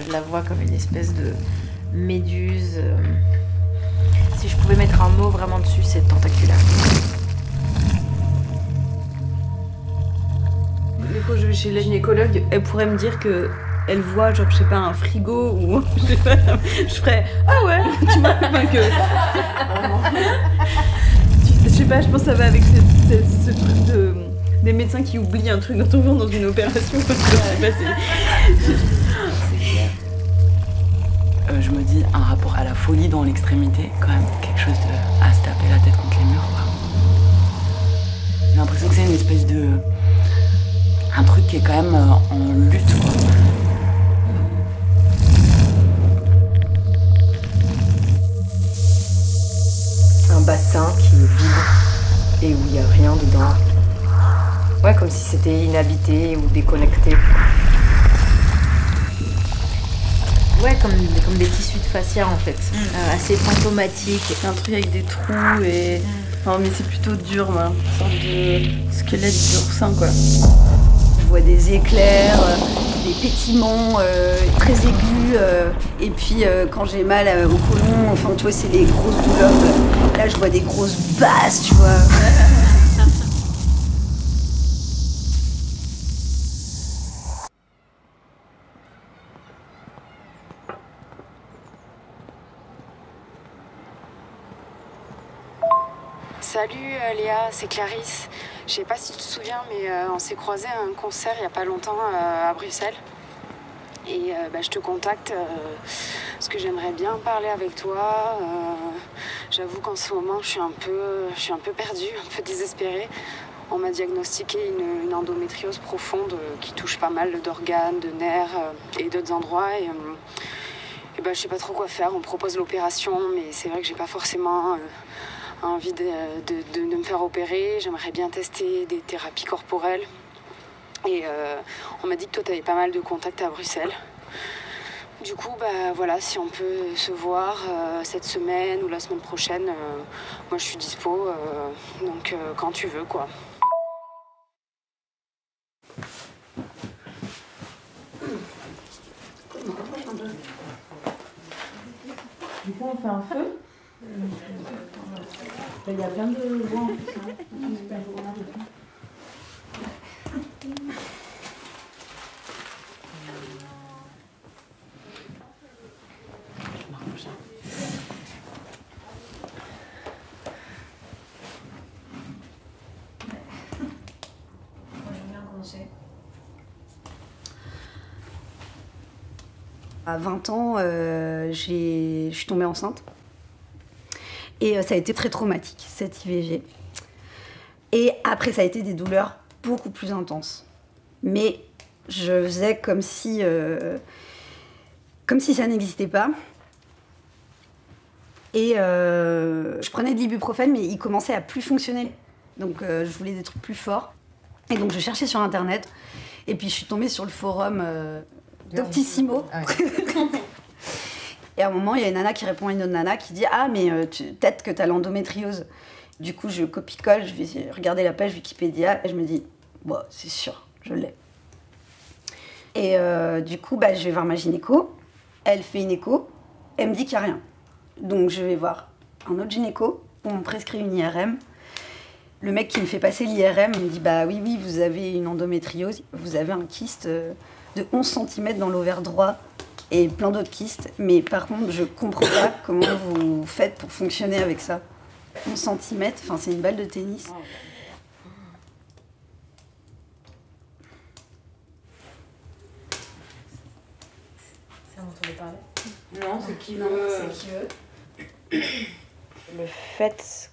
Je la vois comme une espèce de méduse. Si je pouvais mettre un mot vraiment dessus, c'est tentaculaire. Des fois, je vais chez la gynécologue, elle pourrait me dire que elle voit, genre, je sais pas, un frigo ou je sais pas, je ferais ah ouais, tu vois, enfin que. Je sais pas, je pense que ça va avec ce truc des médecins qui oublient un truc dans ton ventre dans une opération. Je sais pas, je me dis un rapport à la folie dans l'extrémité, quand même quelque chose à se taper la tête contre les murs, quoi. J'ai l'impression que c'est une espèce de un truc qui est quand même en lutte, quoi. Un bassin qui est vide et où il n'y a rien dedans. Ouais, comme si c'était inhabité ou déconnecté. Ouais, comme des tissus de fascia en fait, assez fantomatiques. c'est un truc avec des trous et. Non, mais c'est plutôt dur, moi. Une sorte de squelette d'oursin, quoi. Je vois des éclairs, des pétillements très aigus. Et puis quand j'ai mal au côlon, enfin tu vois, c'est des grosses douleurs. Là, je vois des grosses basses, tu vois. Salut Léa, c'est Clarisse. Je sais pas si tu te souviens, mais on s'est croisés à un concert il y a pas longtemps à Bruxelles. Et je te contacte parce que j'aimerais bien parler avec toi. J'avoue qu'en ce moment, je suis un peu perdue, un peu désespérée. On m'a diagnostiqué une endométriose profonde qui touche pas mal d'organes, de nerfs et d'autres endroits. Et je sais pas trop quoi faire. On me propose l'opération, mais c'est vrai que j'ai pas forcément envie de me faire opérer. J'aimerais bien tester des thérapies corporelles. Et on m'a dit que toi, tu avais pas mal de contacts à Bruxelles. Du coup, voilà, si on peut se voir cette semaine ou la semaine prochaine, moi je suis dispo, donc quand tu veux, quoi. Du coup, on fait un feu. Il y a plein de voix en plus. À 20 ans, je suis tombée enceinte. Et ça a été très traumatique, cette IVG. Et après, ça a été des douleurs beaucoup plus intenses. Mais je faisais comme si ça n'existait pas. Et je prenais de l'ibuprofène, mais il commençait à plus fonctionner. Donc je voulais des trucs plus forts. Et donc je cherchais sur Internet. Et puis je suis tombée sur le forum Doctissimo. Ah ouais. Et à un moment, il y a une nana qui répond à une autre nana qui dit « Ah, mais peut-être que t'as l'endométriose. » Du coup, je copie-colle, je vais regarder la page Wikipédia et je me dis « Bon, c'est sûr, je l'ai. » Et du coup, je vais voir ma gynéco. Elle fait une écho. Elle me dit qu'il n'y a rien. Donc, je vais voir un autre gynéco. On me prescrit une IRM. Le mec qui me fait passer l'IRM me dit « Bah oui, vous avez une endométriose. Vous avez un kyste de 11 cm dans l'ovaire droit. » Et plein d'autres kystes, mais par contre, je comprends pas comment vous faites pour fonctionner avec ça. 11 cm, enfin, c'est une balle de tennis. Ça m'entendait parler? Non, c'est qui Non, veut. c'est qui veut. Le fait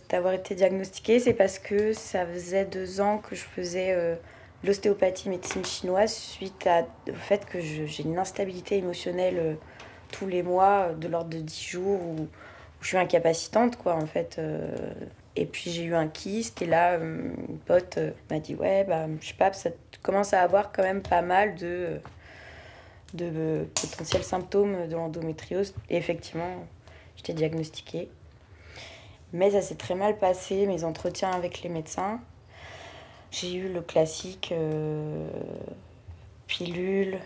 d'avoir été diagnostiquée, c'est parce que ça faisait 2 ans que je faisais l'ostéopathie médecine chinoise suite au fait que j'ai une instabilité émotionnelle tous les mois de l'ordre de 10 jours où je suis incapacitante, quoi, en fait. Et puis j'ai eu un kyste et là, une pote m'a dit « Ouais, je sais pas, ça commence à avoir quand même pas mal de potentiels symptômes de l'endométriose. » Et effectivement, j'étais diagnostiquée. Mais ça s'est très mal passé, mes entretiens avec les médecins. J'ai eu le classique pilule,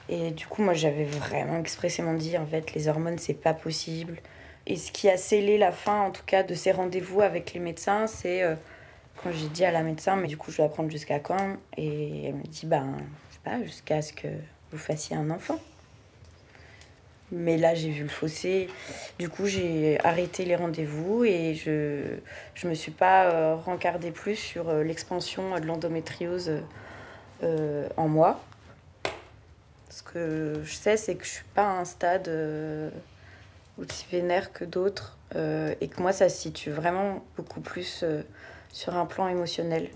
Et du coup, moi, j'avais vraiment expressément dit, en fait, les hormones, c'est pas possible. Et ce qui a scellé la fin, en tout cas, de ces rendez-vous avec les médecins, c'est quand j'ai dit à la médecin, mais du coup, je dois prendre jusqu'à quand? Et elle me dit, ben, je sais pas, jusqu'à ce que vous fassiez un enfant. Mais là, j'ai vu le fossé. Du coup, j'ai arrêté les rendez-vous et je me suis pas rencardée plus sur l'expansion de l'endométriose en moi. Ce que je sais, c'est que je suis pas à un stade aussi vénère que d'autres et que moi, ça se situe vraiment beaucoup plus sur un plan émotionnel.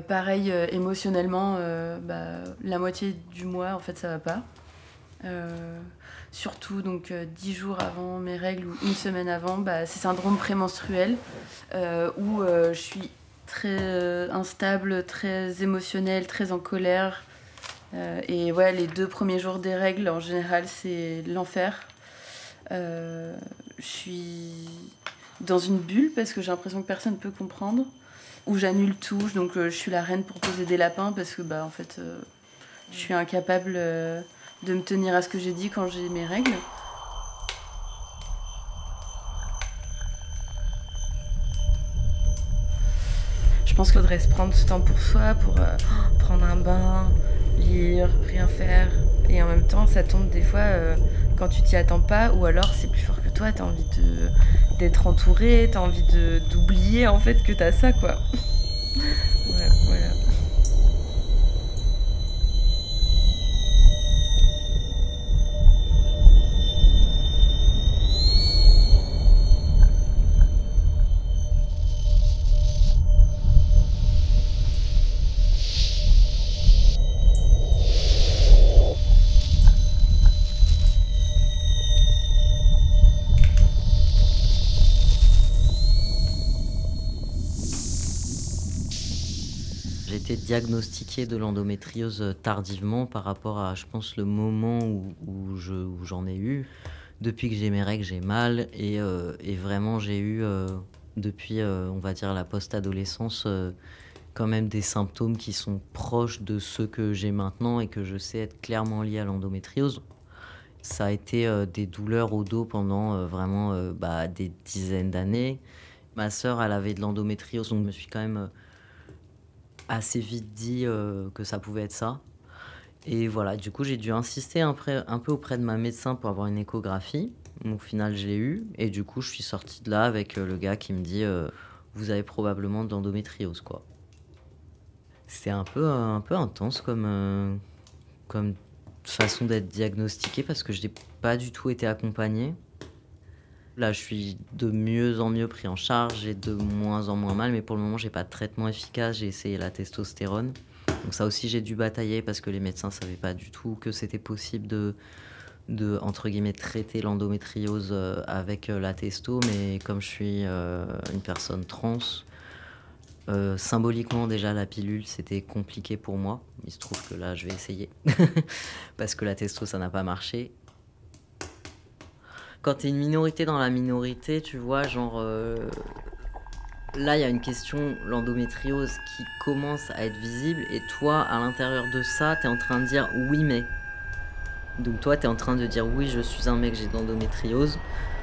Pareil, émotionnellement, la moitié du mois, en fait, ça va pas. Surtout, donc, 10 jours avant mes règles ou une semaine avant, c'est syndrome prémenstruel, où je suis très instable, très émotionnelle, très en colère. Et ouais, les 2 premiers jours des règles, en général, c'est l'enfer. Je suis dans une bulle parce que j'ai l'impression que personne ne peut comprendre. Où j'annule tout, donc je suis la reine pour poser des lapins parce que en fait je suis incapable de me tenir à ce que j'ai dit quand j'ai mes règles. Je pense qu'il faudrait se prendre ce temps pour soi, pour prendre un bain, lire, rien faire. Et en même temps, ça tombe des fois quand tu t'y attends pas, ou alors c'est plus fort que toi, t'as envie d'être entourée, t'as envie d'oublier en fait que t'as ça, quoi. Ouais, voilà. J'ai été diagnostiquée de l'endométriose tardivement par rapport à, je pense, le moment où j'en ai eu. Depuis que j'ai mes règles, j'ai mal et vraiment j'ai eu, depuis, on va dire, la post-adolescence, quand même des symptômes qui sont proches de ceux que j'ai maintenant et que je sais être clairement liés à l'endométriose. Ça a été des douleurs au dos pendant vraiment des dizaines d'années. Ma sœur, elle avait de l'endométriose, donc je me suis quand même assez vite dit que ça pouvait être ça. Et voilà, du coup, j'ai dû insister un peu auprès de ma médecin pour avoir une échographie. Au final, je l'ai eu. Et du coup, je suis sortie de là avec le gars qui me dit vous avez probablement de l'endométriose, quoi. C'est un peu intense comme façon d'être diagnostiquée parce que je n'ai pas du tout été accompagnée. Là, je suis de mieux en mieux pris en charge, j'ai de moins en moins mal, mais pour le moment, j'ai pas de traitement efficace. J'ai essayé la testostérone. Donc ça aussi, j'ai dû batailler parce que les médecins savaient pas du tout que c'était possible de entre guillemets, traiter l'endométriose avec la testo. Mais comme je suis une personne trans, symboliquement, déjà, la pilule, c'était compliqué pour moi. Il se trouve que là, je vais essayer parce que la testo, ça n'a pas marché. Quand t'es une minorité dans la minorité, tu vois, genre... là, il y a une question, l'endométriose, qui commence à être visible. Et toi, à l'intérieur de ça, t'es en train de dire « oui, mais ». Donc toi, t'es en train de dire « oui, je suis un mec, j'ai de l'endométriose ».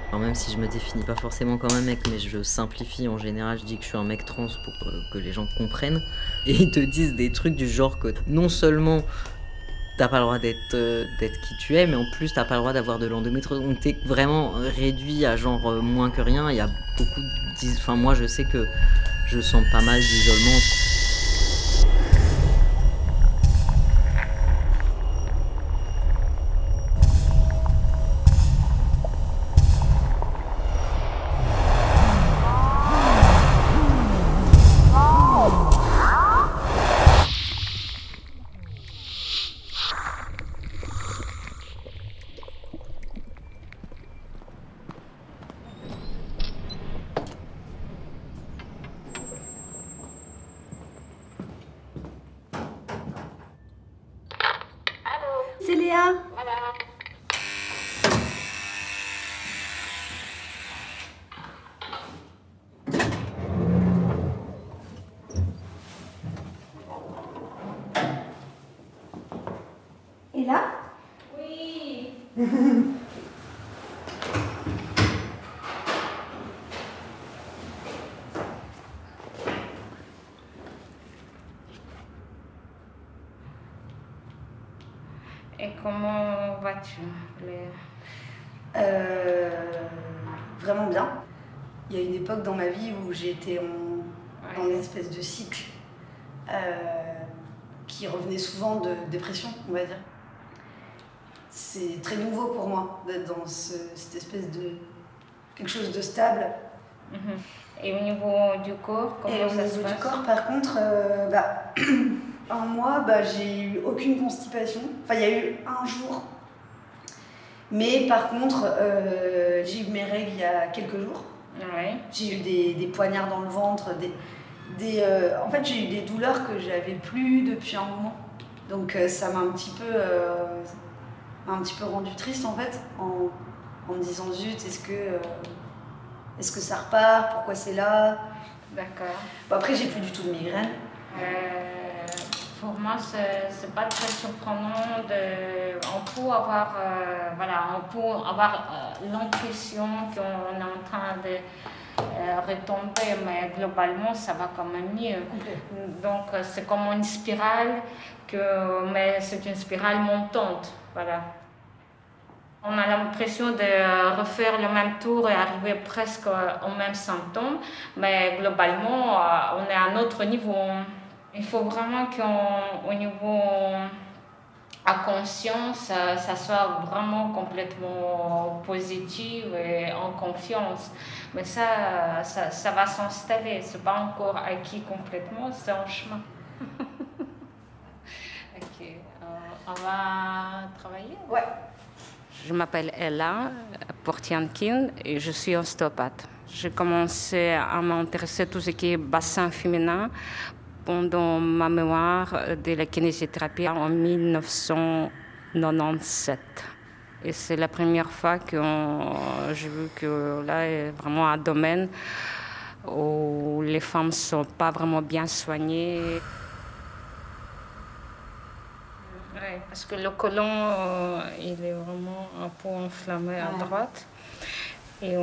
Alors même si je me définis pas forcément comme un mec, mais je simplifie, en général, je dis que je suis un mec trans pour que les gens comprennent. Et ils te disent des trucs du genre que non seulement... t'as pas le droit d'être qui tu es, mais en plus t'as pas le droit d'avoir de l'endométriose. Donc t'es vraiment réduit à genre moins que rien. Il y a beaucoup enfin moi je sais que je sens pas mal d'isolement. Et comment vas-tu? Vraiment bien. Il y a une époque dans ma vie où j'ai été en une espèce de cycle qui revenait souvent de dépression, on va dire. C'est très nouveau pour moi d'être dans cette espèce de quelque chose de stable. Et au niveau du corps, comment ça se passe? Et au niveau du corps, par contre, un mois, j'ai eu aucune constipation. Enfin, il y a eu un jour. Mais par contre, j'ai eu mes règles il y a quelques jours. Ouais. J'ai eu des poignards dans le ventre. En fait, j'ai eu des douleurs que j'avais plus depuis un moment. Donc ça m'a un petit peu rendu triste en fait, en me disant zut, est-ce que ça repart? Pourquoi c'est là? D'accord. Bon, après, j'ai plus du tout de migraine. Pour moi, c'est pas très surprenant. On peut avoir, l'impression qu'on est en train de retomber, mais globalement, ça va quand même mieux. Donc, c'est comme une spirale, mais c'est une spirale montante. Voilà. On a l'impression de refaire le même tour et arriver presque aux mêmes symptômes, mais globalement, on est à un autre niveau. Il faut vraiment qu'au niveau à conscience, ça soit vraiment complètement positif et en confiance. Mais ça va s'installer. Ce n'est pas encore acquis complètement, c'est en chemin. Ok, on va travailler? Ouais. Je m'appelle Ella Portiankin et je suis ostéopathe. J'ai commencé à m'intéresser à tout ce qui est bassin féminin pendant ma mémoire de la kinésithérapie en 1997. Et c'est la première fois que j'ai vu que là est vraiment un domaine où les femmes ne sont pas vraiment bien soignées. Oui, parce que le côlon, il est vraiment un peu enflammé à droite. Et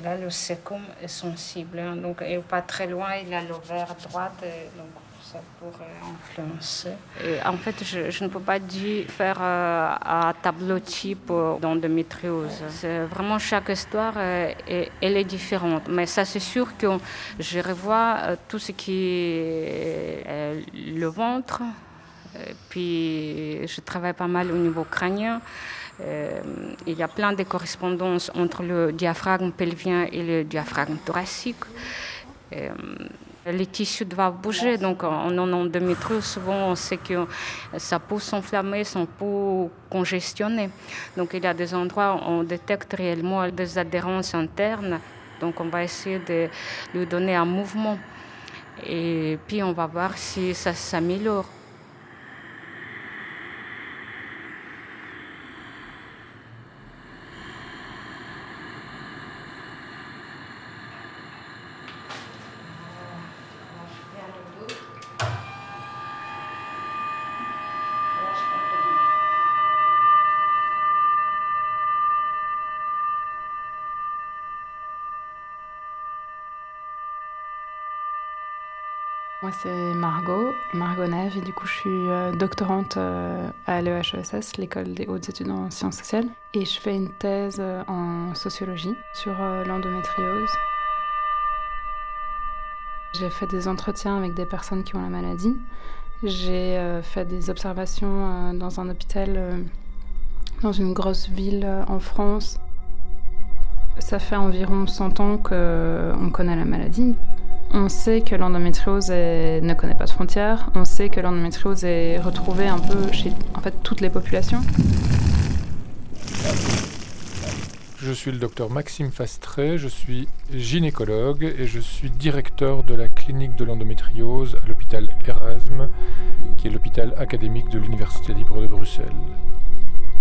là, le sécum est sensible. Hein, donc, et pas très loin, il a l'ovaire à droite. Et donc, ça pourrait influencer. Et en fait, je ne peux pas faire un tableau type d'endométriose. C'est vraiment chaque histoire, elle est différente. Mais ça, c'est sûr que je revois tout ce qui est le ventre. Puis je travaille pas mal au niveau crânien. Il y a plein de correspondances entre le diaphragme pelvien et le diaphragme thoracique. Les tissus doivent bouger, donc en endométriose, souvent on sait que sa peau s'enflammer, son peau congestionnée. Donc il y a des endroits où on détecte réellement des adhérences internes, donc on va essayer de lui donner un mouvement. Et puis on va voir si ça s'améliore. Moi, c'est Margot Neve, et du coup, je suis doctorante à l'EHESS, l'École des hautes études en sciences sociales. Et je fais une thèse en sociologie sur l'endométriose. J'ai fait des entretiens avec des personnes qui ont la maladie. J'ai fait des observations dans un hôpital dans une grosse ville en France. Ça fait environ 100 ans qu'on connaît la maladie. On sait que l'endométriose ne connaît pas de frontières. On sait que l'endométriose est retrouvée un peu chez toutes les populations. Je suis le docteur Maxime Fastré, je suis gynécologue et je suis directeur de la clinique de l'endométriose à l'hôpital Erasme, qui est l'hôpital académique de l'Université libre de Bruxelles.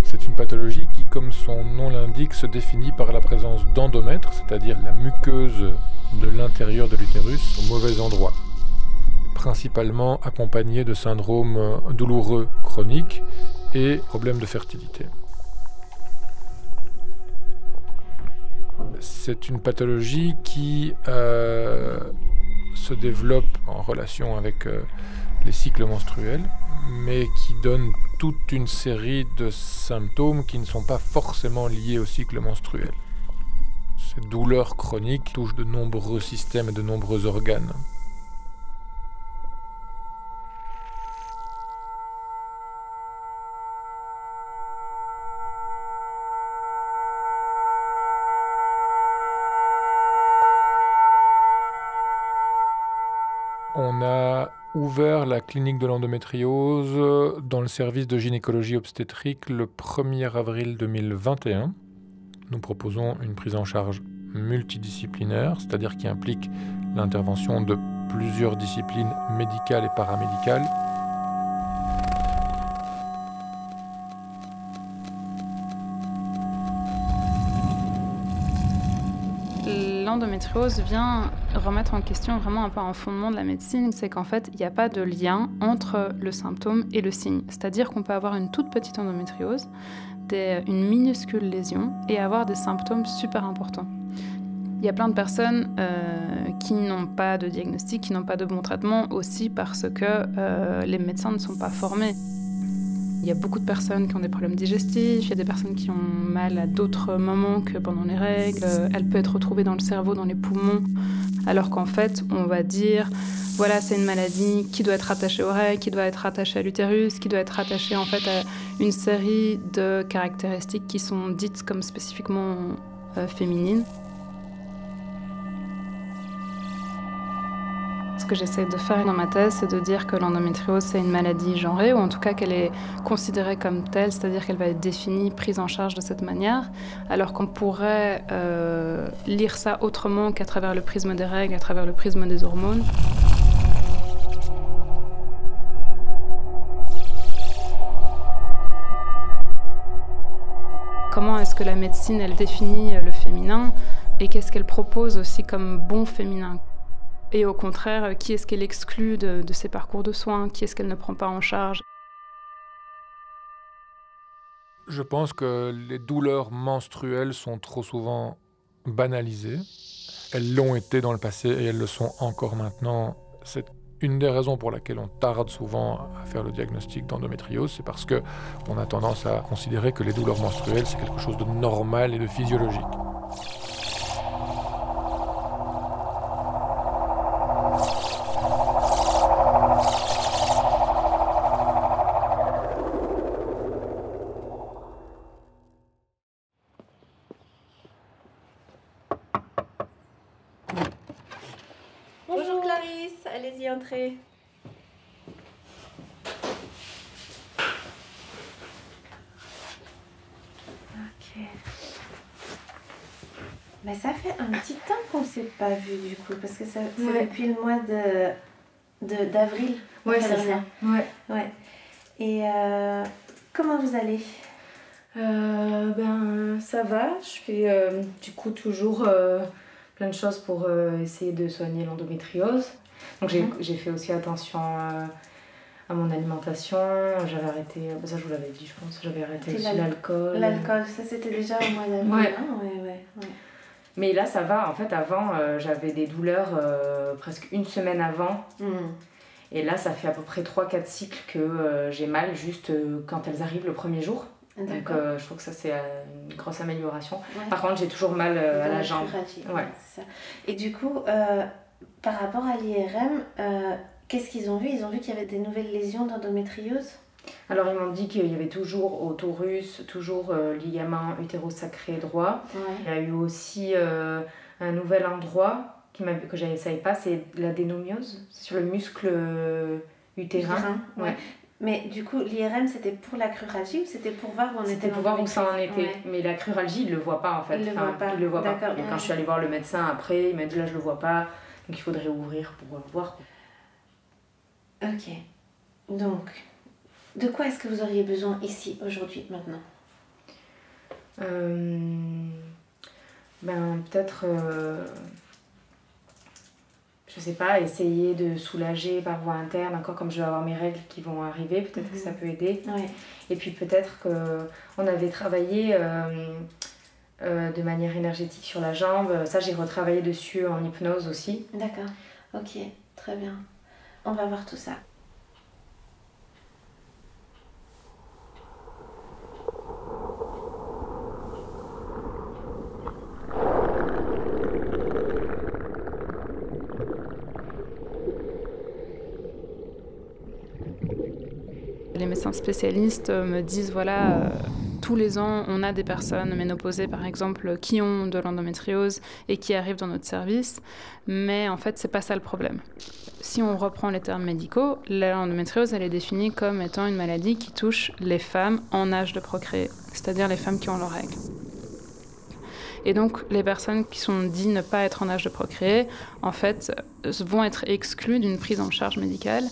C'est une pathologie qui, comme son nom l'indique, se définit par la présence d'endomètre, c'est-à-dire la muqueuse de l'intérieur de l'utérus, au mauvais endroit, principalement accompagnée de syndromes douloureux chroniques et problèmes de fertilité. C'est une pathologie qui se développe en relation avec les cycles menstruels, mais qui donne toute une série de symptômes qui ne sont pas forcément liés au cycle menstruel. Ces douleurs chroniques touchent de nombreux systèmes et de nombreux organes. On a ouvert la clinique de l'endométriose dans le service de gynécologie obstétrique le 1er avril 2021. Nous proposons une prise en charge multidisciplinaire, c'est-à-dire qui implique l'intervention de plusieurs disciplines médicales et paramédicales. L'endométriose vient remettre en question vraiment un peu un fondement de la médecine, c'est qu'en fait, il n'y a pas de lien entre le symptôme et le signe. C'est-à-dire qu'on peut avoir une toute petite endométriose, une minuscule lésion, et avoir des symptômes super importants. Il y a plein de personnes qui n'ont pas de diagnostic, qui n'ont pas de bon traitement, aussi parce que les médecins ne sont pas formés. Il y a beaucoup de personnes qui ont des problèmes digestifs, il y a des personnes qui ont mal à d'autres moments que pendant les règles. Elle peut être retrouvée dans le cerveau, dans les poumons, alors qu'en fait, on va dire, voilà, c'est une maladie qui doit être rattachée aux règles, qui doit être rattachée à l'utérus, qui doit être rattachée en fait à une série de caractéristiques qui sont dites comme spécifiquement féminines. Ce que j'essaie de faire dans ma thèse, c'est de dire que l'endométriose, c'est une maladie genrée, ou en tout cas qu'elle est considérée comme telle, c'est-à-dire qu'elle va être définie, prise en charge de cette manière, alors qu'on pourrait lire ça autrement qu'à travers le prisme des règles, à travers le prisme des hormones. Comment est-ce que la médecine, elle définit le féminin, et qu'est-ce qu'elle propose aussi comme bon féminin ? Et au contraire, qui est-ce qu'elle exclut de ses parcours de soins? Qui est-ce qu'elle ne prend pas en charge? Je pense que les douleurs menstruelles sont trop souvent banalisées. Elles l'ont été dans le passé et elles le sont encore maintenant. C'est une des raisons pour laquelle on tarde souvent à faire le diagnostic d'endométriose, c'est parce qu'on a tendance à considérer que les douleurs menstruelles, c'est quelque chose de normal et de physiologique. Bonjour Clarisse, allez-y, entrez. Ok. Mais ça fait un petit temps qu'on ne s'est pas vu du coup, parce que c'est depuis le mois d'avril. Ouais, c'est ça. Ouais. Et comment vous allez? Ça va, je fais du coup toujours plein de choses pour essayer de soigner l'endométriose. Donc j'ai fait aussi attention à mon alimentation, j'avais arrêté, ça je vous l'avais dit je pense, j'avais arrêté aussi l'alcool. L'alcool, ça c'était déjà au mois d'avril. Ouais. Hein, ouais. Mais là ça va, en fait avant j'avais des douleurs presque une semaine avant. Et là ça fait à peu près 3-4 cycles que j'ai mal juste quand elles arrivent le premier jour. Donc je trouve que ça c'est une grosse amélioration. Ouais. Par contre j'ai toujours mal à la jambe. Ouais. C'est ça. Et du coup, par rapport à l'IRM, qu'est-ce qu'ils ont vu? Ils ont vu qu'il y avait des nouvelles lésions d'endométriose? Alors ils m'ont dit qu'il y avait toujours au torus, toujours ligament utérosacré droit. Ouais. Il y a eu aussi un nouvel endroit que je ne savais pas, c'est l'adénomiose, c'est sur le muscle utérin. Ouais. Mais du coup, l'IRM, c'était pour la cruralgie ou c'était pour voir où on était? C'était pour voir où ça en était. Ouais. Mais la cruralgie, il ne le voit pas en fait. Il ne le voit pas. Et quand je suis allée voir le médecin après, il m'a dit là, je ne le vois pas. Donc il faudrait ouvrir pour voir. Ok. Donc, de quoi est-ce que vous auriez besoin ici, aujourd'hui, maintenant? Peut-être... je sais pas, essayer de soulager par voie interne, encore comme je vais avoir mes règles qui vont arriver, peut-être que ça peut aider. Ouais. Et puis peut-être qu'on avait travaillé de manière énergétique sur la jambe. Ça, j'ai retravaillé dessus en hypnose aussi. D'accord, ok, très bien. On va voir tout ça. Les médecins spécialistes me disent, voilà, tous les ans, on a des personnes ménopausées, par exemple, qui ont de l'endométriose et qui arrivent dans notre service, mais en fait, c'est pas ça le problème. Si on reprend les termes médicaux, l'endométriose, elle est définie comme étant une maladie qui touche les femmes en âge de procréer, c'est-à-dire les femmes qui ont leurs règles. Et donc, les personnes qui sont dites ne pas être en âge de procréer, en fait, vont être exclues d'une prise en charge médicale.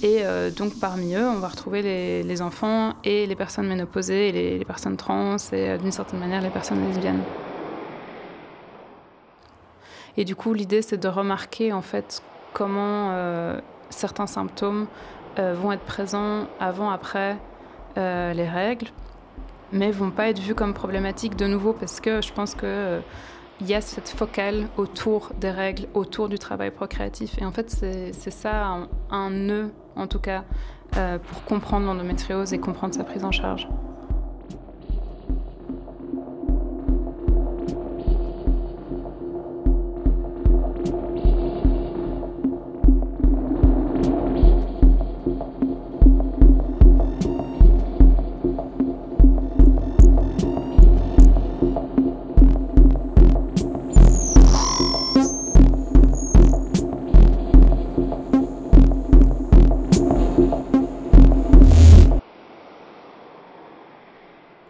Et donc, parmi eux, on va retrouver les enfants et les personnes ménopausées, et les personnes trans, et d'une certaine manière, les personnes lesbiennes. Et du coup, l'idée, c'est de remarquer, en fait, comment certains symptômes vont être présents avant, après les règles, mais vont pas être vus comme problématiques de nouveau, parce que je pense que il y a cette focale autour des règles, autour du travail procréatif. Et en fait, c'est ça un nœud, en tout cas, pour comprendre l'endométriose et comprendre sa prise en charge.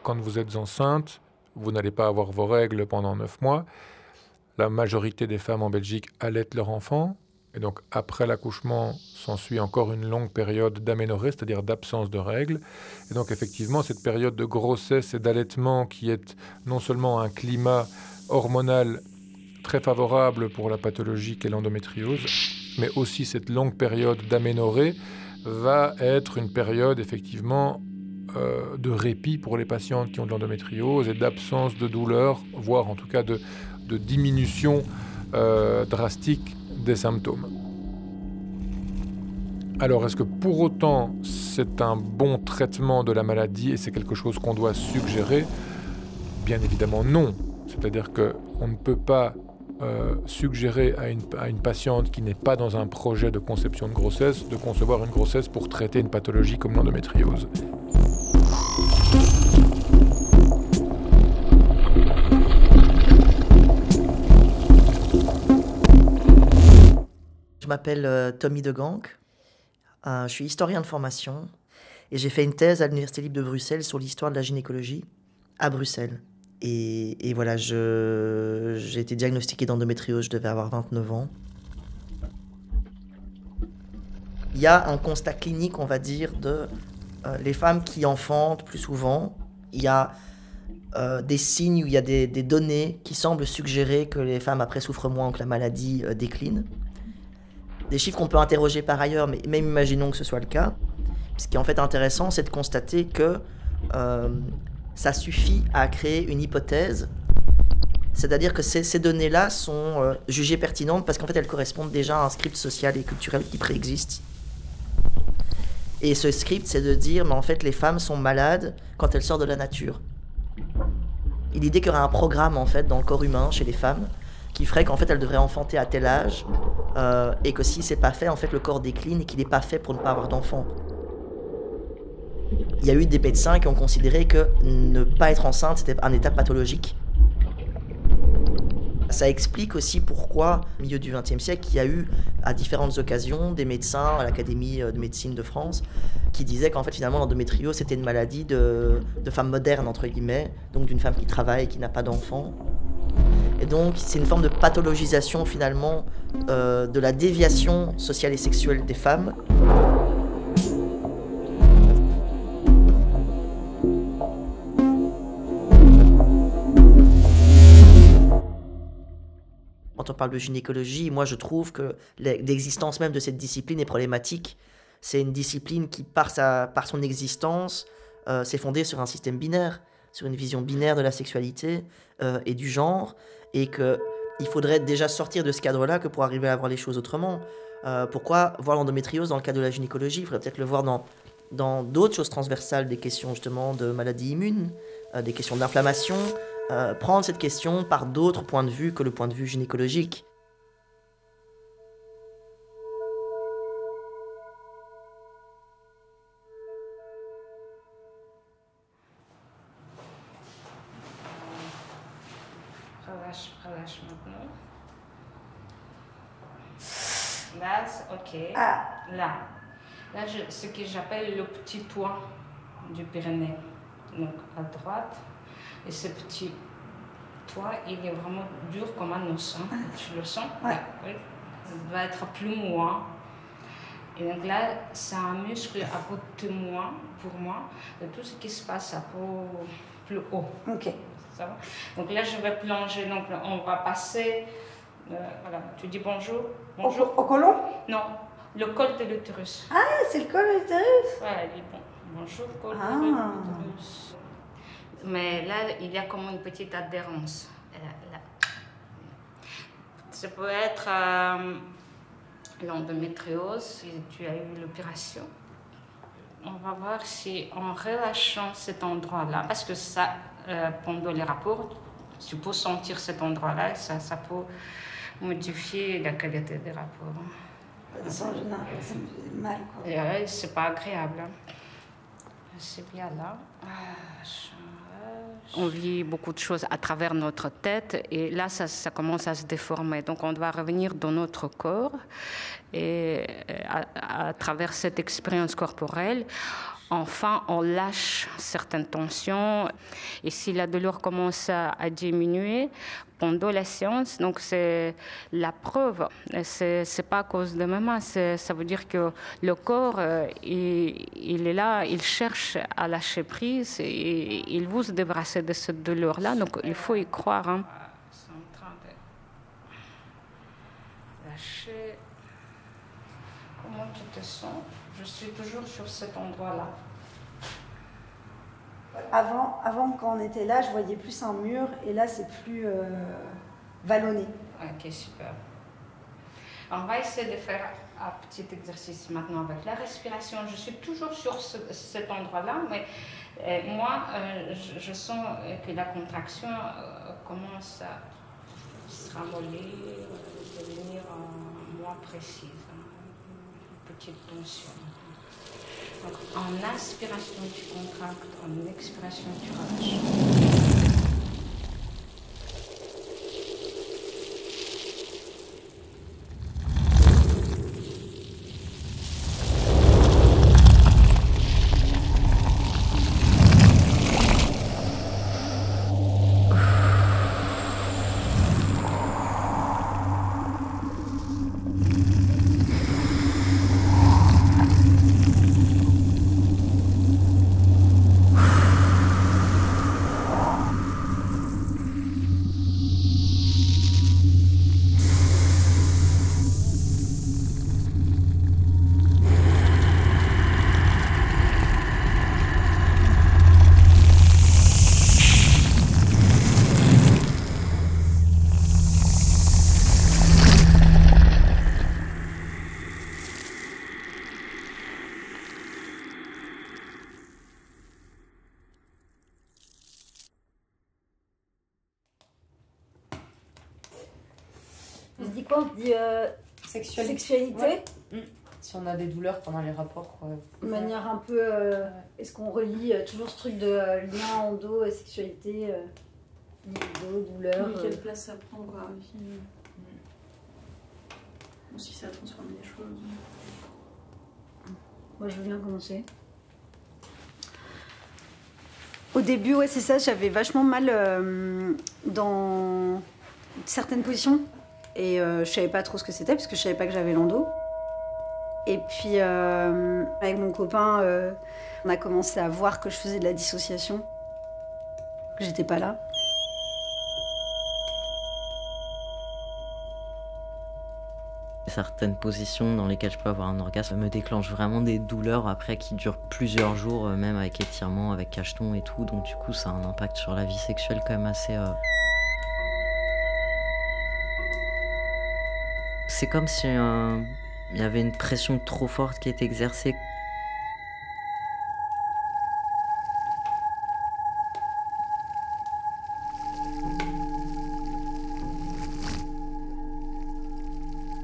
Quand vous êtes enceinte, vous n'allez pas avoir vos règles pendant 9 mois. La majorité des femmes en Belgique allaitent leur enfant. Et donc, après l'accouchement, s'ensuit encore une longue période d'aménorrhée, c'est-à-dire d'absence de règles. Et donc, effectivement, cette période de grossesse et d'allaitement qui est non seulement un climat hormonal très favorable pour la pathologie qu'est l'endométriose, mais aussi cette longue période d'aménorrhée va être une période, effectivement, de répit pour les patientes qui ont de l'endométriose et d'absence de douleur, voire en tout cas de diminution drastique des symptômes. Alors, est-ce que pour autant c'est un bon traitement de la maladie et c'est quelque chose qu'on doit suggérer? Bien évidemment non. C'est-à-dire qu'on ne peut pas suggérer à une patiente qui n'est pas dans un projet de conception de grossesse de concevoir une grossesse pour traiter une pathologie comme l'endométriose. Je m'appelle Tommy Deganck, je suis historien de formation et j'ai fait une thèse à l'Université libre de Bruxelles sur l'histoire de la gynécologie à Bruxelles. Et voilà, j'ai été diagnostiquée d'endométriose, je devais avoir 29 ans. Il y a un constat clinique, on va dire, de les femmes qui enfantent plus souvent. Il y a des signes, où il y a des données qui semblent suggérer que les femmes après souffrent moins, que la maladie décline. Des chiffres qu'on peut interroger par ailleurs, mais même imaginons que ce soit le cas. Ce qui est en fait intéressant, c'est de constater que ça suffit à créer une hypothèse. C'est-à-dire que ces données-là sont jugées pertinentes parce qu'en fait elles correspondent déjà à un script social et culturel qui préexiste. Et ce script, c'est de dire, mais en fait les femmes sont malades quand elles sortent de la nature. Et l'idée qu'il y aurait un programme en fait dans le corps humain chez les femmes qui ferait qu'en fait elles devraient enfanter à tel âge et que si c'est pas fait, en fait le corps décline et qu'il n'est pas fait pour ne pas avoir d'enfant. Il y a eu des médecins qui ont considéré que ne pas être enceinte, c'était un état pathologique. Ça explique aussi pourquoi, au milieu du XXe siècle, il y a eu à différentes occasions des médecins à l'Académie de médecine de France qui disaient qu'en fait finalement l'endométriose c'était une maladie de femme moderne entre guillemets, donc d'une femme qui travaille et qui n'a pas d'enfant. Et donc c'est une forme de pathologisation finalement de la déviation sociale et sexuelle des femmes. Quand on parle de gynécologie, moi je trouve que l'existence même de cette discipline est problématique. C'est une discipline qui, par son existence, s'est fondée sur un système binaire. sur une vision binaire de la sexualité et du genre, et qu'il faudrait déjà sortir de ce cadre-là que pour arriver à voir les choses autrement. Pourquoi voir l'endométriose dans le cadre de la gynécologie? Il faudrait peut-être le voir dans d'autres choses transversales, des questions justement de maladies immunes, des questions d'inflammation, prendre cette question par d'autres points de vue que le point de vue gynécologique. Relâche maintenant. Là, ok. Ah. Là, ce que j'appelle le petit toit du Pyrénées. Donc à droite. Et ce petit toit, il est vraiment dur comme un os. Hein. Tu le sens? Ouais. Oui. Il doit être plus mouant. Et donc là, c'est un muscle à côté de moi, pour moi, de tout ce qui se passe à plus haut. Ok. Ça va? Donc là, je vais plonger. Donc on va passer. Voilà. Tu dis bonjour. Bonjour. Au côlon? Non, le col de l'utérus. Ah, c'est le col de l'utérus? Voilà, dis bonjour, col de l'utérus. Mais là, il y a comme une petite adhérence. Là. Ça peut être l'endométriose, si tu as eu l'opération. On va voir si en relâchant cet endroit-là, parce que ça, pendant les rapports, tu peux sentir cet endroit-là, ça peut modifier la qualité des rapports. Ça me fait mal, quoi. C'est pas agréable. Hein. C'est bien là. On vit beaucoup de choses à travers notre tête et là, ça commence à se déformer. Donc, on doit revenir dans notre corps et à travers cette expérience corporelle, enfin, on lâche certaines tensions. Et si la douleur commence à diminuer pendant la séance, donc c'est la preuve. C'est pas à cause de maman, ça veut dire que le corps, il est là, il cherche à lâcher prise et il veut se débarrasser de cette douleur-là. Donc il faut y croire. Hein. C'est en train de lâcher. Comment tu te sens? Je suis toujours sur cet endroit-là. Avant, quand on était là, je voyais plus un mur, et là, c'est plus vallonné. Ok, super. On va essayer de faire un petit exercice maintenant avec la respiration. Je suis toujours sur cet endroit-là, mais moi, je sens que la contraction commence à se ramollir, devenir moins précise. Une petite tension. Donc, en inspiration, tu contractes, en expiration, tu relâches. On se dit quoi? On se dit sexualité. Ouais. Si on a des douleurs pendant les rapports, quoi. De manière un peu... est-ce qu'on relie toujours ce truc de lien endo, sexualité, libido, douleur? Oui, quelle place ça prend, quoi. Si ça a transformé les choses. Moi, je veux bien commencer. Au début, ouais, c'est ça, j'avais vachement mal dans certaines positions. Et je savais pas trop ce que c'était, parce que je savais pas que j'avais l'endo. Et puis, avec mon copain, on a commencé à voir que je faisais de la dissociation, que j'étais pas là. Certaines positions dans lesquelles je peux avoir un orgasme me déclenchent vraiment des douleurs après qui durent plusieurs jours, même avec étirement, avec cacheton et tout. Donc du coup, ça a un impact sur la vie sexuelle quand même assez... C'est comme si il y avait une pression trop forte qui était exercée.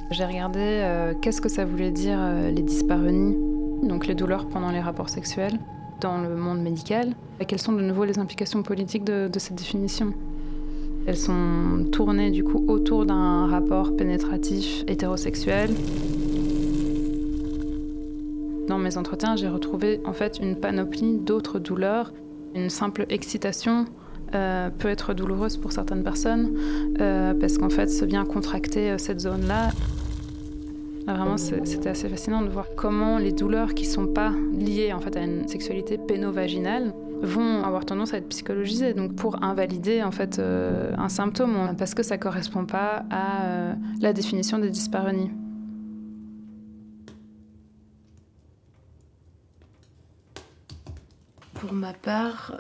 J'ai regardé qu'est-ce que ça voulait dire les dyspareunies, donc les douleurs pendant les rapports sexuels, dans le monde médical. Et quelles sont de nouveau les implications politiques de cette définition? Elles sont tournées du coup autour d'un rapport pénétratif hétérosexuel. Dans mes entretiens, j'ai retrouvé en fait une panoplie d'autres douleurs. Une simple excitation peut être douloureuse pour certaines personnes parce qu'en fait, ça vient contracter cette zone-là. Vraiment, c'était assez fascinant de voir comment les douleurs qui ne sont pas liées en fait, à une sexualité pénovaginale vont avoir tendance à être psychologisées, donc pour invalider en fait, un symptôme, parce que ça ne correspond pas à la définition des dyspareunies. Pour ma part,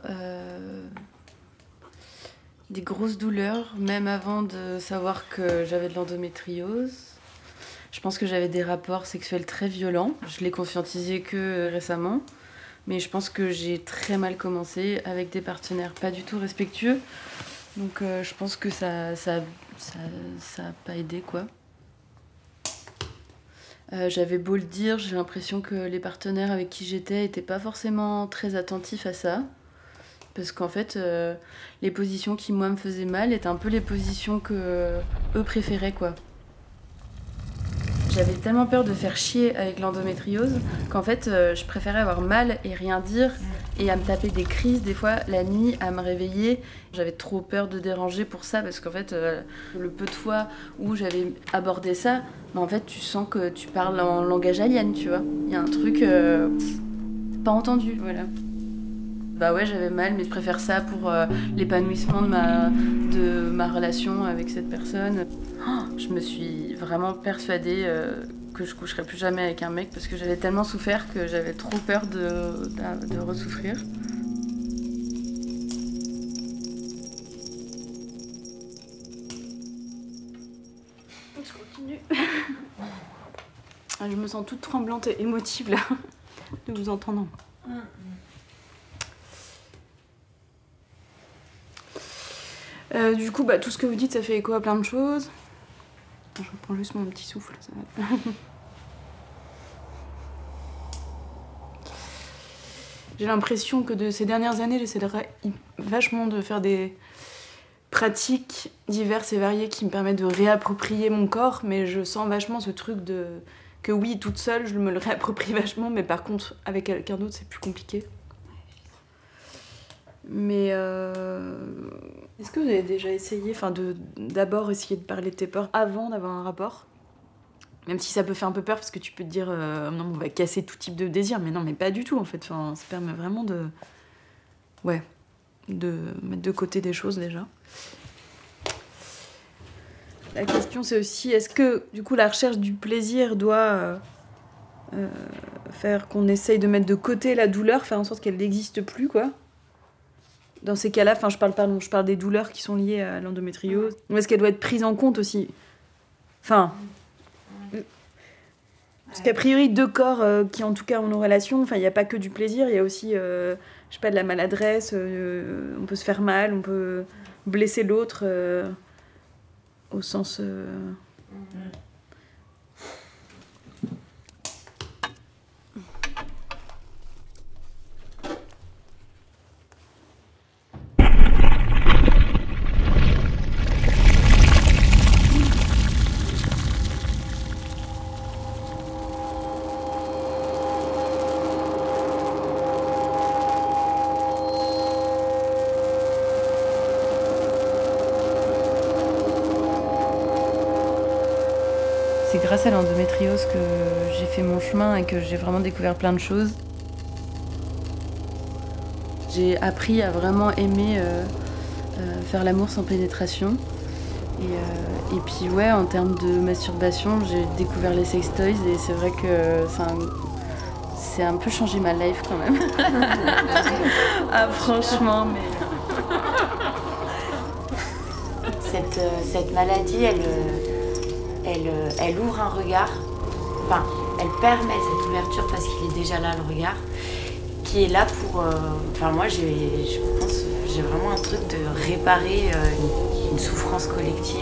des grosses douleurs, même avant de savoir que j'avais de l'endométriose. Je pense que j'avais des rapports sexuels très violents. Je l'ai conscientisé que récemment. Mais je pense que j'ai très mal commencé avec des partenaires pas du tout respectueux. Donc je pense que ça a pas aidé, quoi. J'avais beau le dire, j'ai l'impression que les partenaires avec qui j'étais étaient pas forcément très attentifs à ça. Parce qu'en fait, les positions qui, moi, me faisaient mal étaient un peu les positions que eux préféraient, quoi. J'avais tellement peur de faire chier avec l'endométriose qu'en fait, je préférais avoir mal et rien dire et à me taper des crises, des fois, la nuit, à me réveiller. J'avais trop peur de déranger pour ça parce qu'en fait, le peu de fois où j'avais abordé ça, bah, en fait, tu sens que tu parles en langage alien, tu vois. Il y a un truc pas entendu, voilà. Bah ouais, j'avais mal, mais je préfère ça pour l'épanouissement de ma relation avec cette personne. Je me suis vraiment persuadée que je coucherais plus jamais avec un mec parce que j'avais tellement souffert que j'avais trop peur de ressouffrir. Je continue. Je me sens toute tremblante et émotive là, de vous entendre. Du coup, bah, tout ce que vous dites, ça fait écho à plein de choses. Je reprends juste mon petit souffle. Ça va. J'ai l'impression que de ces dernières années, j'essaie vachement de faire des pratiques diverses et variées qui me permettent de réapproprier mon corps, mais je sens vachement ce truc que oui, toute seule, je me le réapproprie vachement, mais par contre, avec quelqu'un d'autre, c'est plus compliqué. Mais est-ce que vous avez déjà essayé, d'abord essayer de parler de tes peurs avant d'avoir un rapport? Même si ça peut faire un peu peur parce que tu peux te dire non, on va casser tout type de désir, mais non, mais pas du tout en fait. Ça permet vraiment de mettre de côté des choses déjà. La question c'est aussi, est-ce que du coup la recherche du plaisir doit faire qu'on essaye de mettre de côté la douleur, faire en sorte qu'elle n'existe plus, quoi? Dans ces cas-là, je parle des douleurs qui sont liées à l'endométriose. Ou est-ce qu'elle doit être prise en compte aussi? Parce qu'a priori, deux corps qui en tout cas ont nos relations, il n'y a pas que du plaisir, il y a aussi, de la maladresse, on peut se faire mal, on peut blesser l'autre au sens... C'est grâce à l'endométriose que j'ai fait mon chemin et que j'ai vraiment découvert plein de choses. J'ai appris à vraiment aimer faire l'amour sans pénétration. Et puis ouais, en termes de masturbation, j'ai découvert les sex toys et c'est vrai que c'est un peu changé ma life quand même. Ah franchement, mais... Cette maladie, elle ouvre un regard, enfin, elle permet cette ouverture parce qu'il est déjà là le regard, qui est là pour... Enfin moi, je pense, j'ai vraiment un truc de réparer une souffrance collective.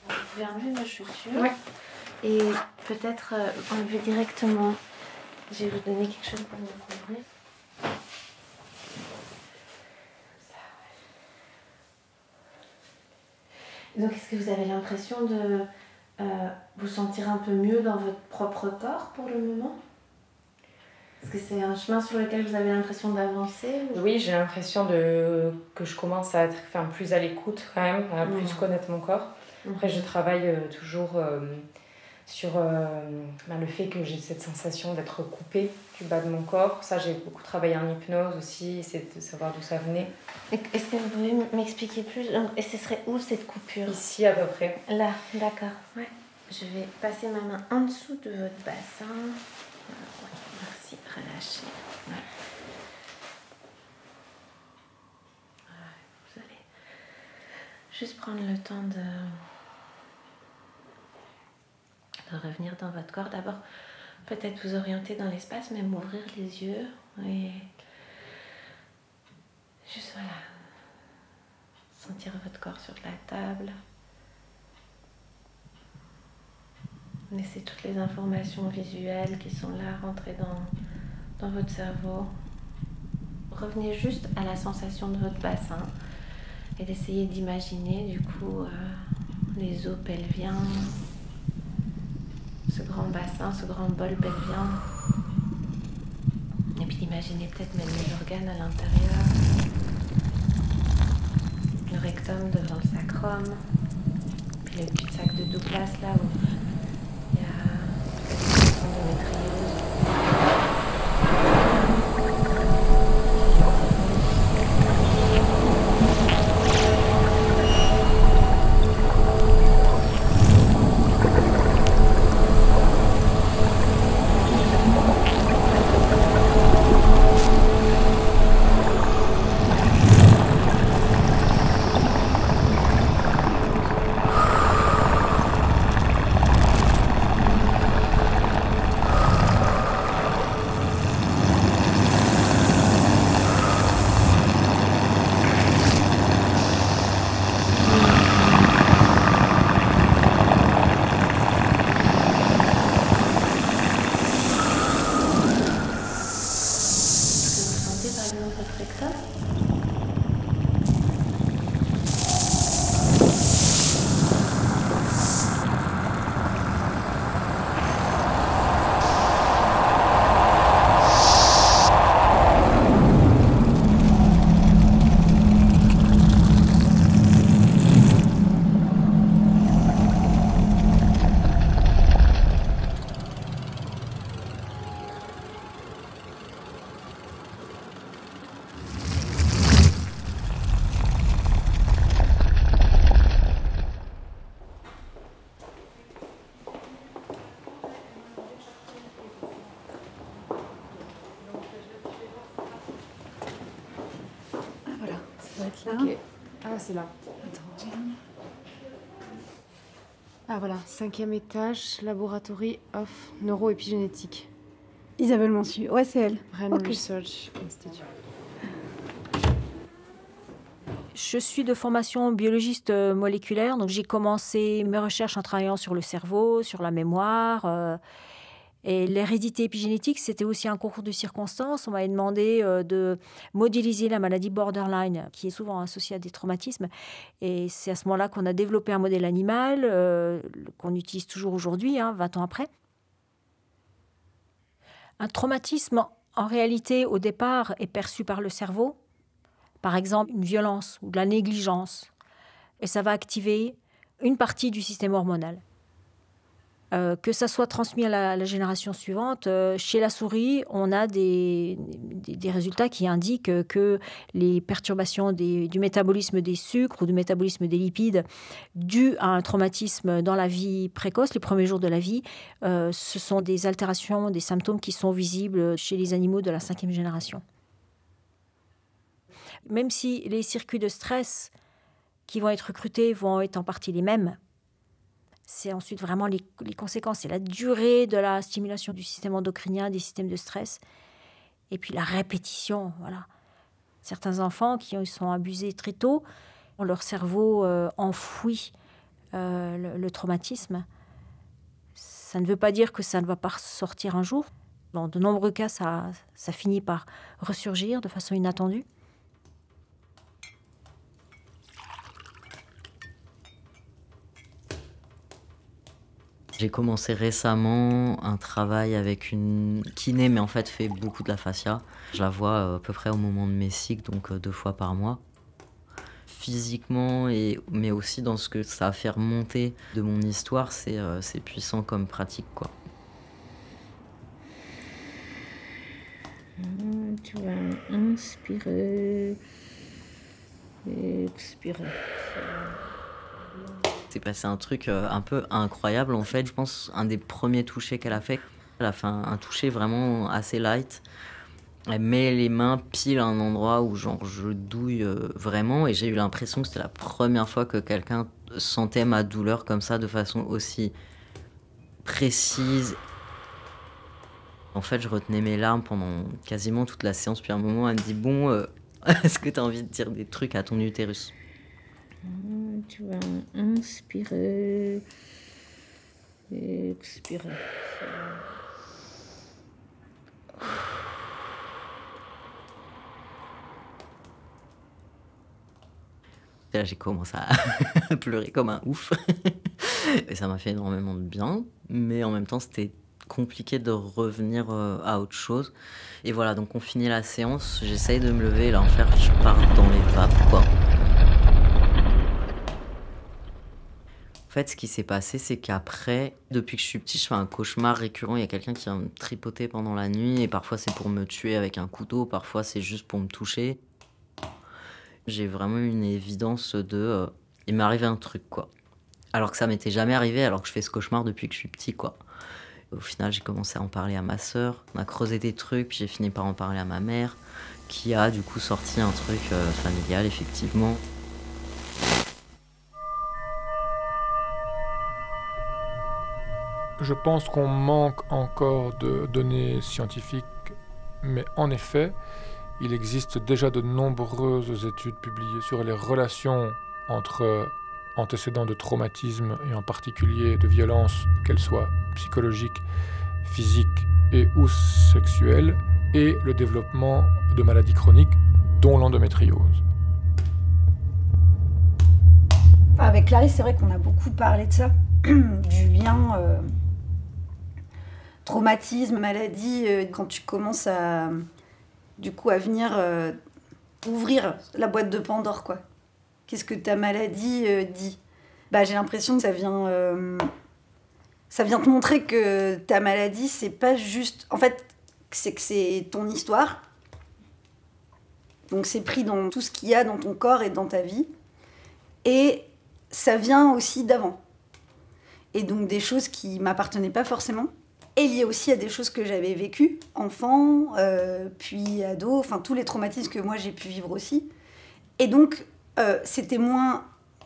Vous pouvez enlever vos chaussures. Ouais. Et peut-être enlever directement. Je vais vous donner quelque chose pour me couvrir. Donc, est-ce que vous avez l'impression de vous sentir un peu mieux dans votre propre corps pour le moment? Est-ce que c'est un chemin sur lequel vous avez l'impression d'avancer ou... Oui, j'ai l'impression que je commence à être plus à l'écoute quand même, à plus connaître mon corps. Après, je travaille toujours sur le fait que j'ai cette sensation d'être coupée du bas de mon corps. Ça, j'ai beaucoup travaillé en hypnose aussi, essayer de savoir d'où ça venait. Est-ce que vous pouvez m'expliquer plus? Et ce serait où cette coupure? Ici à peu près. Là, d'accord. Ouais. Je vais passer ma main en dessous de votre bassin. Ouais, merci, relâchez. Ouais. Vous allez juste prendre le temps de revenir dans votre corps. D'abord, peut-être vous orienter dans l'espace, même ouvrir les yeux. Et juste voilà. Sentir votre corps sur la table. Laissez toutes les informations visuelles qui sont là rentrer dans votre cerveau. Revenez juste à la sensation de votre bassin et d'essayer d'imaginer du coup les os pelviens, ce grand bassin, ce grand bol pelvien. Et puis d'imaginer peut-être même les organes à l'intérieur. Le rectum devant le sacrum. Puis le cul-de-sac de Douglas là où il y a peut-être une endométriose. Là. Ok. Ah, c'est là. Attends. Ah voilà, 5e étage, Laboratory of Neuroépigénétique. Isabelle Mansu, ouais c'est elle. Brain Research Institute. Je suis de formation biologiste moléculaire, donc j'ai commencé mes recherches en travaillant sur le cerveau, sur la mémoire. Et l'hérédité épigénétique, c'était aussi un concours de circonstances. On m'avait demandé de modéliser la maladie borderline, qui est souvent associée à des traumatismes. Et c'est à ce moment-là qu'on a développé un modèle animal, qu'on utilise toujours aujourd'hui, 20 ans après. Un traumatisme, en réalité, au départ, est perçu par le cerveau. Par exemple, une violence ou de la négligence. Et ça va activer une partie du système hormonal. Que ça soit transmis à la génération suivante, chez la souris, on a des résultats qui indiquent que les perturbations du métabolisme des sucres ou du métabolisme des lipides dues à un traumatisme dans la vie précoce, les premiers jours de la vie, ce sont des altérations, des symptômes qui sont visibles chez les animaux de la 5e génération. Même si les circuits de stress qui vont être recrutés vont être en partie les mêmes, c'est ensuite vraiment les conséquences, c'est la durée de la stimulation du système endocrinien, des systèmes de stress, et puis la répétition. Voilà. Certains enfants qui sont abusés très tôt, leur cerveau enfouit le traumatisme. Ça ne veut pas dire que ça ne va pas sortir un jour. Dans de nombreux cas, ça finit par ressurgir de façon inattendue. J'ai commencé récemment un travail avec une kiné, mais en fait fait beaucoup de la fascia. Je la vois à peu près au moment de mes cycles, donc 2 fois par mois. Physiquement, mais aussi dans ce que ça a fait remonter de mon histoire, c'est puissant comme pratique, quoi. Tu vas inspirer, expirer. C'est passé un truc un peu incroyable en fait. Je pense un des premiers touchés qu'elle a fait. Elle a fait un toucher vraiment assez light. Elle met les mains pile à un endroit où genre je douille vraiment et j'ai eu l'impression que c'était la première fois que quelqu'un sentait ma douleur comme ça de façon aussi précise. En fait, je retenais mes larmes pendant quasiment toute la séance. Puis à un moment, elle me dit « Bon, est-ce que tu as envie de dire des trucs à ton utérus ?» Tu vas inspirer, expirer. Et là, j'ai commencé à pleurer comme un ouf. Et ça m'a fait énormément de bien. Mais en même temps, c'était compliqué de revenir à autre chose. Et voilà, donc on finit la séance. J'essaye de me lever. Là, en fait, je pars dans les vapes, quoi. En fait, ce qui s'est passé, c'est qu'après, depuis que je suis petit, je fais un cauchemar récurrent. Il y a quelqu'un qui vient me tripoter pendant la nuit. Et parfois, c'est pour me tuer avec un couteau. Parfois, c'est juste pour me toucher. J'ai vraiment eu une évidence de... il m'est arrivé un truc, quoi. Alors que ça m'était jamais arrivé, alors que je fais ce cauchemar depuis que je suis petit, quoi. Au final, j'ai commencé à en parler à ma sœur. On a creusé des trucs, puis j'ai fini par en parler à ma mère, qui a du coup sorti un truc familial, effectivement. Je pense qu'on manque encore de données scientifiques, mais en effet, il existe déjà de nombreuses études publiées sur les relations entre antécédents de traumatisme et en particulier de violences, qu'elles soient psychologiques, physiques et ou sexuelles, et le développement de maladies chroniques, dont l'endométriose. Avec Clarisse, c'est vrai qu'on a beaucoup parlé de ça, du lien traumatisme, maladie, quand tu commences à venir ouvrir la boîte de Pandore, quoi. Qu'est-ce que ta maladie dit ? Bah, j'ai l'impression que ça vient te montrer que ta maladie, c'est pas juste... En fait, c'est que c'est ton histoire. Donc c'est pris dans tout ce qu'il y a dans ton corps et dans ta vie. Et ça vient aussi d'avant. Et donc des choses qui m'appartenaient pas forcément. Et lié aussi à des choses que j'avais vécues, enfant, puis ado, enfin tous les traumatismes que moi j'ai pu vivre aussi. Et donc, c'était moins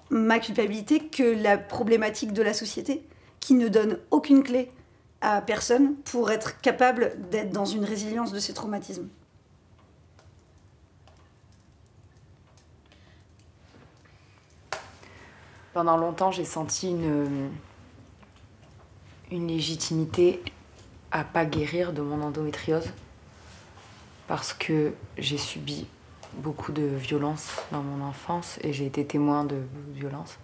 ma culpabilité que la problématique de la société, qui ne donne aucune clé à personne pour être capable d'être dans une résilience de ces traumatismes. Pendant longtemps, j'ai senti une légitimité à pas guérir de mon endométriose parce que j'ai subi beaucoup de violences dans mon enfance et j'ai été témoin de violences.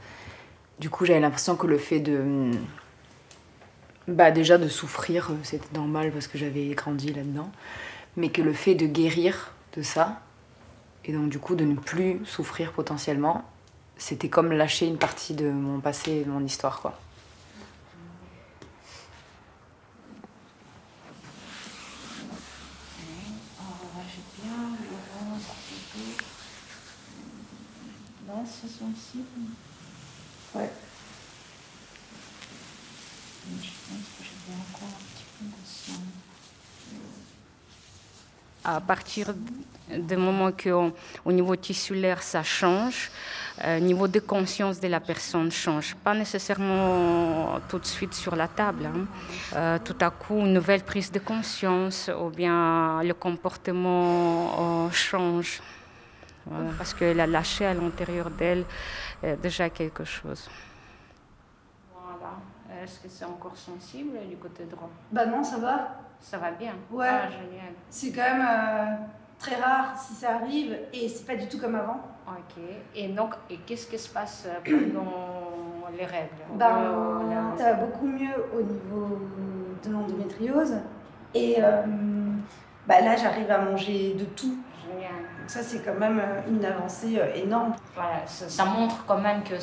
Du coup, j'avais l'impression que le fait de Déjà de souffrir, c'était normal parce que j'avais grandi là-dedans, mais que le fait de guérir de ça, et donc du coup de ne plus souffrir potentiellement, c'était comme lâcher une partie de mon passé et de mon histoire, quoi. Là, c'est sensible. Ouais. Je pense que je vais encore un petit peu descendre. À partir du moment qu'au niveau tissulaire, ça change, niveau de conscience de la personne change. Pas nécessairement tout de suite sur la table. Tout à coup, une nouvelle prise de conscience ou bien le comportement change. Voilà, parce qu'elle a lâché à l'intérieur d'elle déjà quelque chose. Voilà. Est-ce que c'est encore sensible du côté droit? Non, ça va. Ça va bien. Ouais. Ah, génial. C'est quand même très rare si ça arrive et c'est pas du tout comme avant. Ok. Et donc, qu'est-ce qui se passe pendant les règles? Ça va beaucoup mieux au niveau de l'endométriose. Et là, j'arrive à manger de tout. Génial. Donc ça, c'est quand même une avancée énorme. Voilà, ça montre quand même que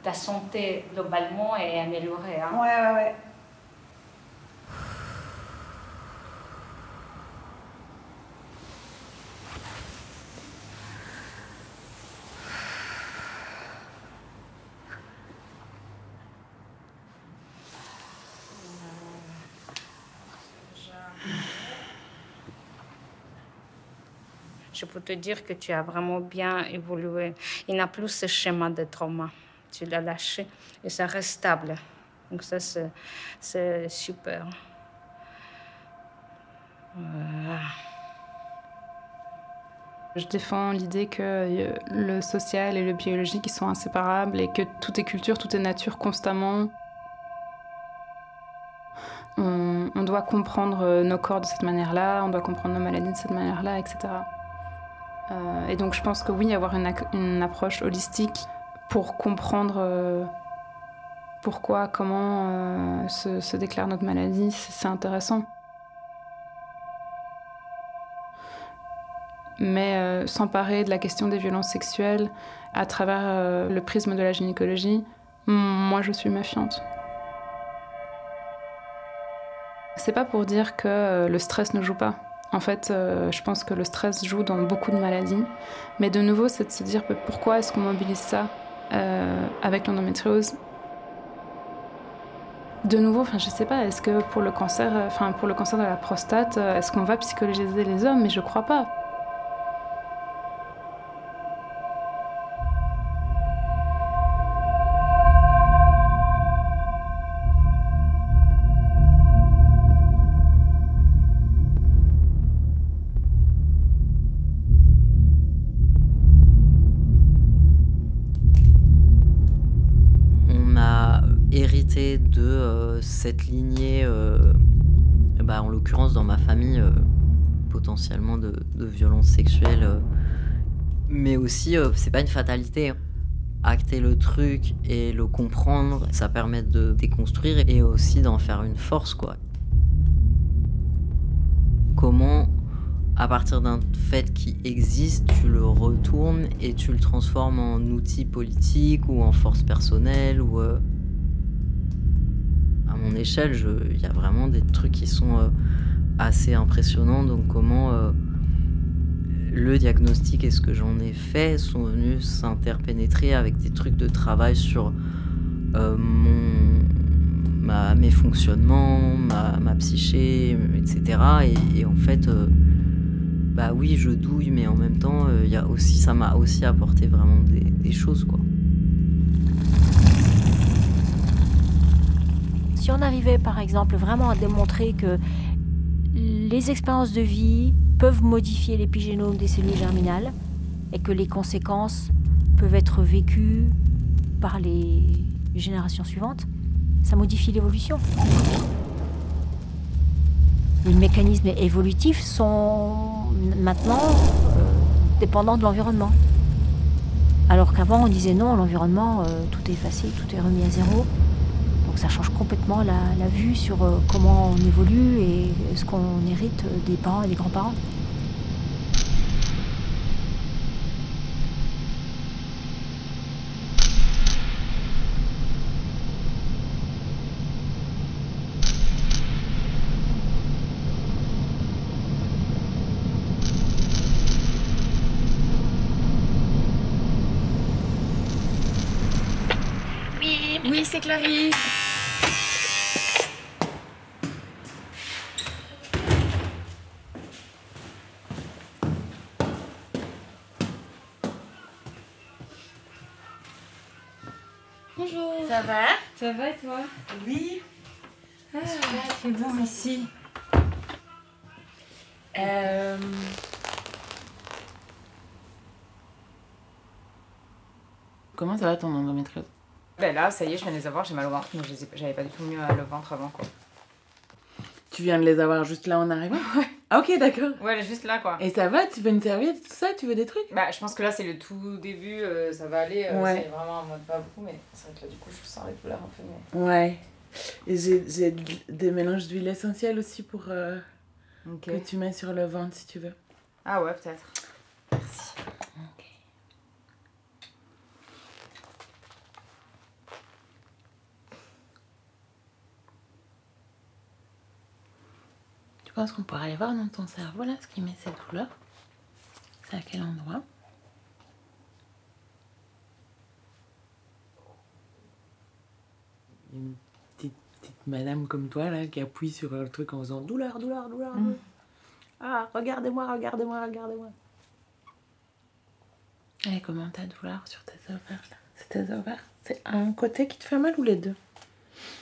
ta santé, globalement, est améliorée. Hein. Ouais. Je peux te dire que tu as vraiment bien évolué. Il n'y a plus ce schéma de trauma. Tu l'as lâché et ça reste stable. Donc ça, c'est super. Voilà. Je défends l'idée que le social et le biologique ils sont inséparables et que tout est culture, tout est nature constamment. On doit comprendre nos corps de cette manière-là, on doit comprendre nos maladies de cette manière-là, etc. Et donc je pense que oui, avoir une approche holistique pour comprendre pourquoi, comment se déclare notre maladie, c'est intéressant. Mais s'emparer de la question des violences sexuelles à travers le prisme de la gynécologie, moi je suis méfiante. C'est pas pour dire que le stress ne joue pas. En fait, je pense que le stress joue dans beaucoup de maladies. Mais de nouveau, c'est de se dire pourquoi est-ce qu'on mobilise ça avec l'endométriose. De nouveau, je sais pas, est-ce que pour le cancer de la prostate, est-ce qu'on va psychologiser les hommes? Mais je crois pas. De cette lignée, en l'occurrence dans ma famille, potentiellement de violences sexuelles, mais aussi c'est pas une fatalité. Acter le truc et le comprendre, ça permet de déconstruire et aussi d'en faire une force, quoi. Comment, à partir d'un fait qui existe, tu le retournes et tu le transformes en outil politique ou en force personnelle ou à mon échelle, il y a vraiment des trucs qui sont assez impressionnants. Donc comment le diagnostic et ce que j'en ai fait sont venus s'interpénétrer avec des trucs de travail sur mes fonctionnements, ma psyché, etc. Et en fait, oui, je douille, mais en même temps, ça m'a aussi apporté vraiment des choses, quoi. Si on arrivait par exemple vraiment à démontrer que les expériences de vie peuvent modifier l'épigénome des cellules germinales et que les conséquences peuvent être vécues par les générations suivantes, ça modifie l'évolution. Les mécanismes évolutifs sont maintenant dépendants de l'environnement. Alors qu'avant on disait non, l'environnement, tout est effacé, tout est remis à zéro. Donc ça change complètement la vue sur comment on évolue et ce qu'on hérite des parents et des grands-parents. Oui, c'est Clarisse. Bonjour. Ça va? Ça va et toi? Oui. Ah, c'est bon ici. Comment ça va ton endométriose? Ben là, ça y est, je viens de les avoir, j'ai mal au ventre, donc j'avais pas du tout mieux le ventre avant, quoi. Tu viens de les avoir juste là en arrivant? Ouais. Ah ok, d'accord. Ouais, juste là, quoi. Et ça va? Tu veux une serviette, tout ça? Tu veux des trucs? Bah, je pense que là, c'est le tout début, ça va aller. Ouais. C'est vraiment en mode pas beaucoup, mais c'est vrai que là, du coup, je sens les douleurs un peu. Mais... Ouais. Et j'ai des mélanges d'huile essentielle aussi pour que tu mets sur le ventre si tu veux. Ah ouais, peut-être. Merci. Ok. Tu penses qu'on pourrait aller voir dans ton cerveau là ce qui met ces douleurs? C'est à quel endroit? Une petite madame comme toi là qui appuie sur le truc en faisant douleur, douleur, douleur. Douleur. Ah, regardez-moi, regardez-moi, regardez-moi. Et comment ta douleur sur tes ovaires là? C'est tes ovaires? C'est un côté qui te fait mal ou les deux?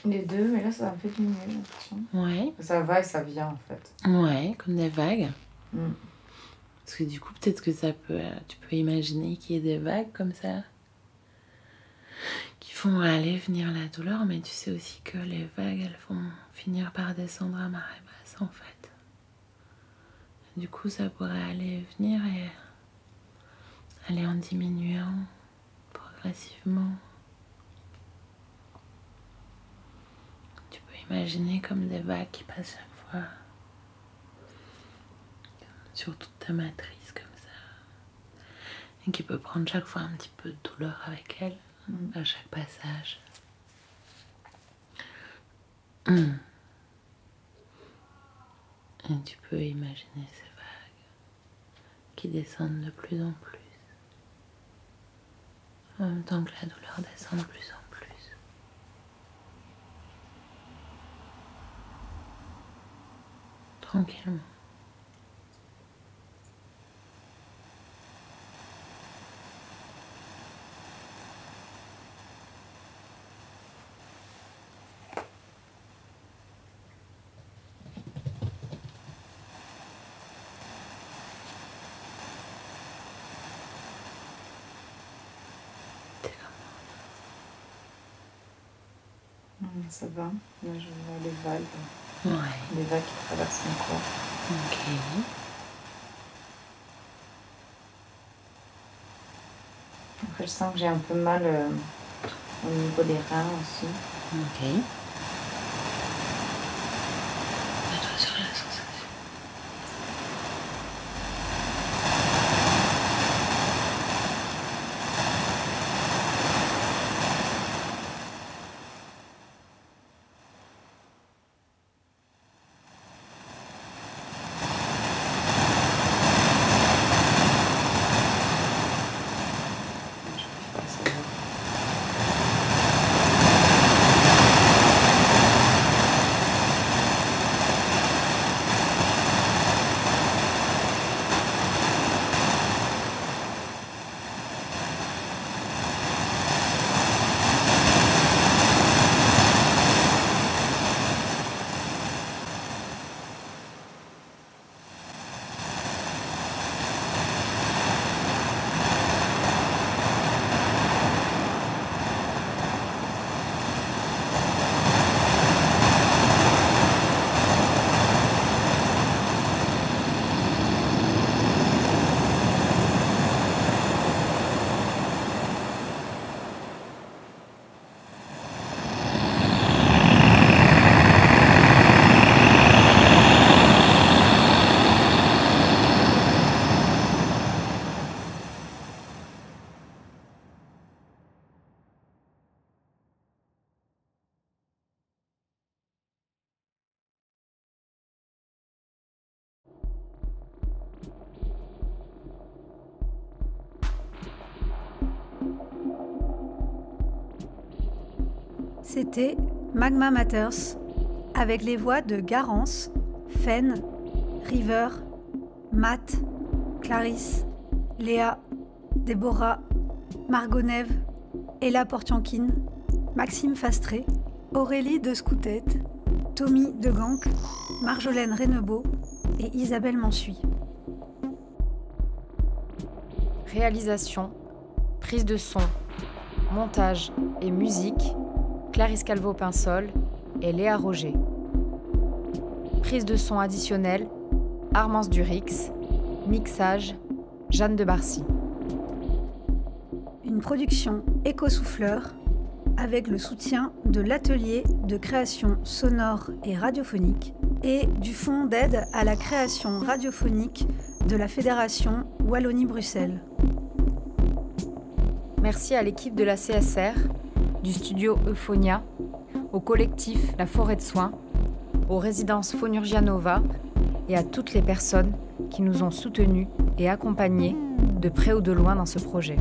Les deux, mais là, ça a un peu diminué, j'ai l'impression. Ouais. Ça va et ça vient, en fait. Ouais, comme des vagues. Mm. Parce que du coup, peut-être que ça peut... Tu peux imaginer qu'il y ait des vagues comme ça qui font aller venir la douleur, mais tu sais aussi que les vagues, elles vont finir par descendre à marée basse, en fait. Du coup, ça pourrait aller venir et aller en diminuant progressivement. Tu peux imaginer comme des vagues qui passent chaque fois sur toute ta matrice comme ça. Et qui peut prendre chaque fois un petit peu de douleur avec elle à chaque passage. Et tu peux imaginer ces vagues qui descendent de plus en plus. En même temps que la douleur descend de plus en plus. Tranquillement. Ça va. Là, je vois les vagues. Ouais. Les vagues qui traversent mon corps. Ok. Après, je sens que j'ai un peu mal au niveau des reins aussi. Ok. Mets-toi sur la sensation. C'était Magma Matters, avec les voix de Garance, Fen, River, Matt, Clarisse, Léa, Déborah, Margot Neve, Ella Portiankine, Maxime Fastré, Aurélie de Scoutet, Tommy de Ganck, Marjolaine Rennebeau et Isabelle Mansuy. Réalisation, prise de son, montage et musique, Clarisse Calvo-Pinsol et Léa Roger. Prise de son additionnelle, Armance Durix. Mixage, Jeanne de Barcy. Une production Éco-Souffleur avec le soutien de l'atelier de création sonore et radiophonique et du fonds d'aide à la création radiophonique de la Fédération Wallonie-Bruxelles. Merci à l'équipe de la CSR, du studio Euphonia, au collectif La Forêt de Soins, aux résidences Phonurgia Nova et à toutes les personnes qui nous ont soutenus et accompagnés de près ou de loin dans ce projet.